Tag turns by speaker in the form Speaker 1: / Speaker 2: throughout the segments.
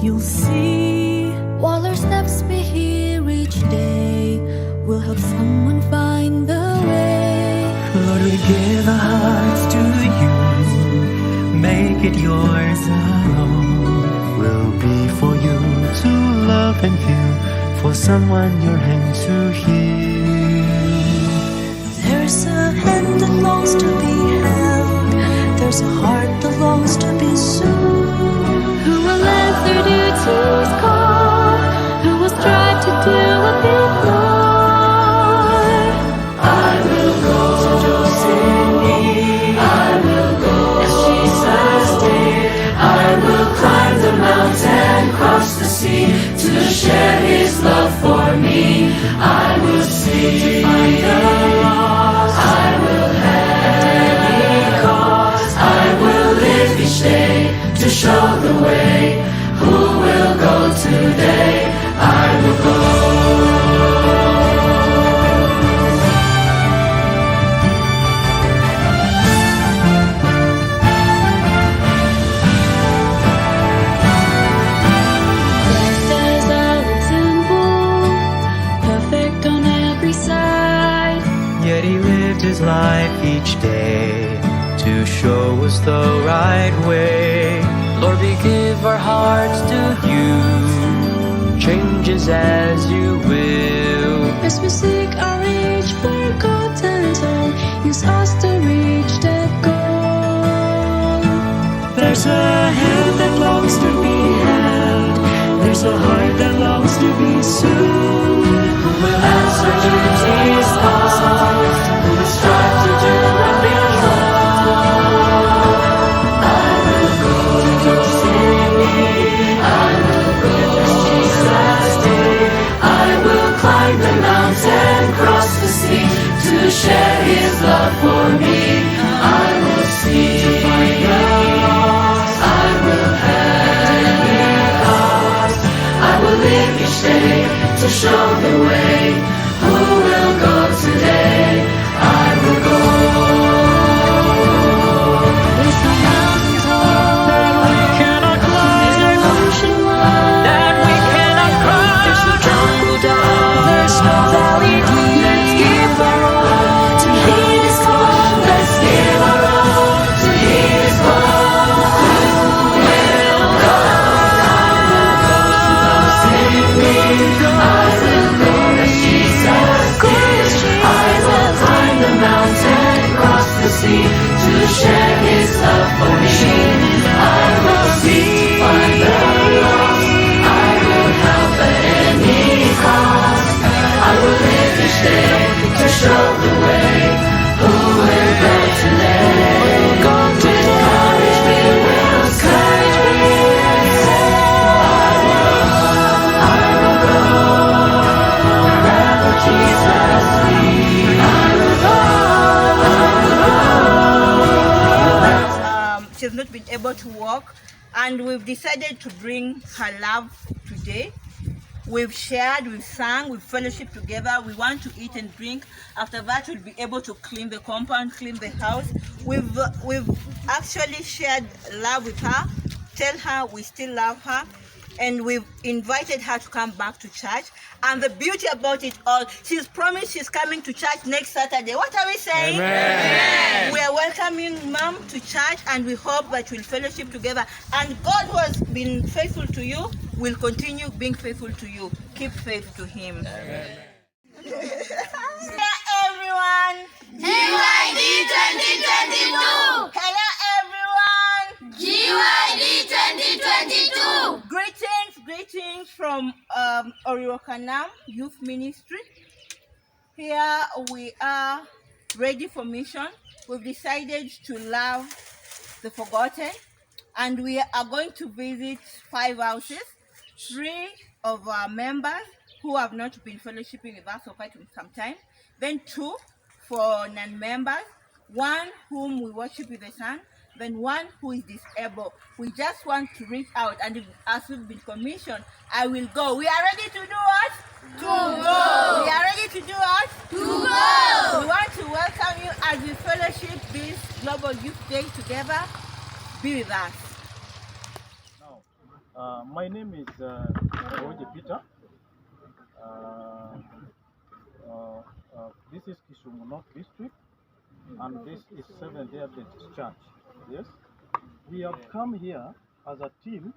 Speaker 1: you'll see.
Speaker 2: While our steps be here each day, we'll help someone find the way.
Speaker 1: Lord, we give our hearts to you. Make it yours alone. Will be for you to love and feel, for someone your hand to heal.
Speaker 2: There's a hand that longs to be held. There's a heart that longs to be soothed. Who will answer duty's call? Who will strive to do a bit more?
Speaker 1: I will go to Sydney. I will go as Jesus did. I will climb the mountain, cross the sea, to share His love for me. I will seek to find the lost. I will have any cause. I will live each day to show the way. Who will go today? I will go. His life each day to show us the right way. Lord, we give our hearts to you. Changes as you will.
Speaker 2: As we seek our age forgotten song, use us to reach that goal.
Speaker 1: There's a hand that longs to be held. There's a heart that longs to be soothed. Who will answer duty's call? Who will strive to do what we want? I will go to Sydney. I will go as Jesus did. I will climb the mountain, cross the sea, to share His love for me. I will seek to find the lost. I will have any cause. I will live each day to show the way. Who will go today? I will go.
Speaker 2: There's no mountain tall
Speaker 1: That we cannot climb.
Speaker 2: There's no ocean wide
Speaker 1: That we cannot cross.
Speaker 2: There's no jungle dark There's no valley deep Let's give our all to hear His call.
Speaker 1: Let's give our all to His call. Who will go? I will go as Jesus did. I will climb the mountain, cross the sea, to share His love for me. I will seek to find the lost. I will help at any cost. I will live each day to show the way. Who will go today? With courage we will say, I will go wherever Jesus leads. I will go.
Speaker 3: She's not been able to walk, and we've decided to bring her love today. We've shared, we've sang, we've fellowship together. We want to eat and drink. After that, we'll be able to clean the compound, clean the house. We've actually shared love with her, tell her we still love her, and we've invited her to come back to church. And the beauty about it all, she's promised she's coming to church next Saturday. What are we saying? Amen. We are welcoming Mom to church, and we hope that we'll fellowship together. And God, who has been faithful to you, will continue being faithful to you. Keep faith to Him. Amen. Hello, everyone.
Speaker 4: GYD 2022!
Speaker 3: Hello, everyone.
Speaker 4: GYD 2022!
Speaker 3: Greetings from Oriwakanam Youth Ministry. Here we are ready for mission. We've decided to love the forgotten, and we are going to visit 5 houses. 3 of our members who have not been fellowshipping with us for quite some time, then 2 for non-members, 1 whom we worship with the Son, then 1 who is disabled. We just want to reach out, and if, as we've been commissioned, I will go. We are ready to do what? To go. We are ready to do what?
Speaker 4: To go.
Speaker 3: We want to welcome you as we fellowship this Global Youth Day together. Be with us.
Speaker 5: My name is Peter. This is Kisumu North District, and this is Seventh-day Adventist Church. Yes, we have come here as a team.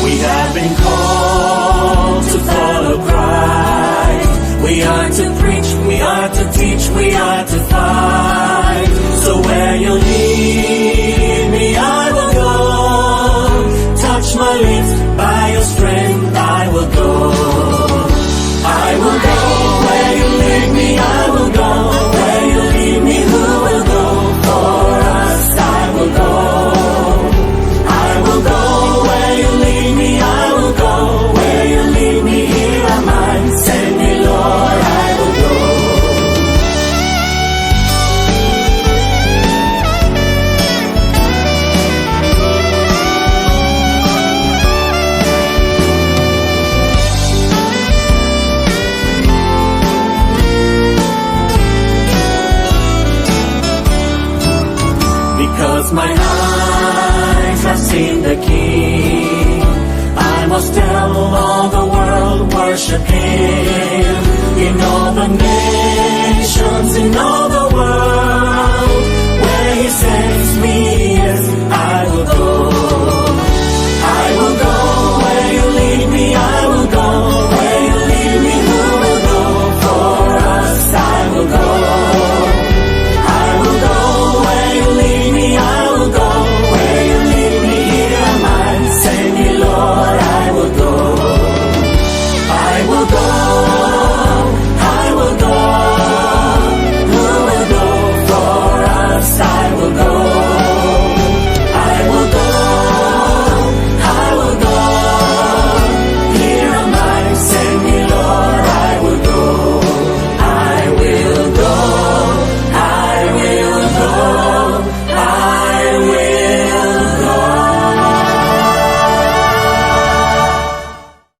Speaker 1: We have been called to follow Christ. We are to preach, we are to teach, we are to fight. So where you lead me, I will go. Touch my lips, by your strength I will go. I will go where you lead me, I will go. Where you lead me, who will go? For us I will go. I will go where you lead me, I will go. Where you lead me, here am I. Send me, Lord, I will go. Because my eyes have seen the King, I must tell all the world, worship Him. In all the nations, in all the world,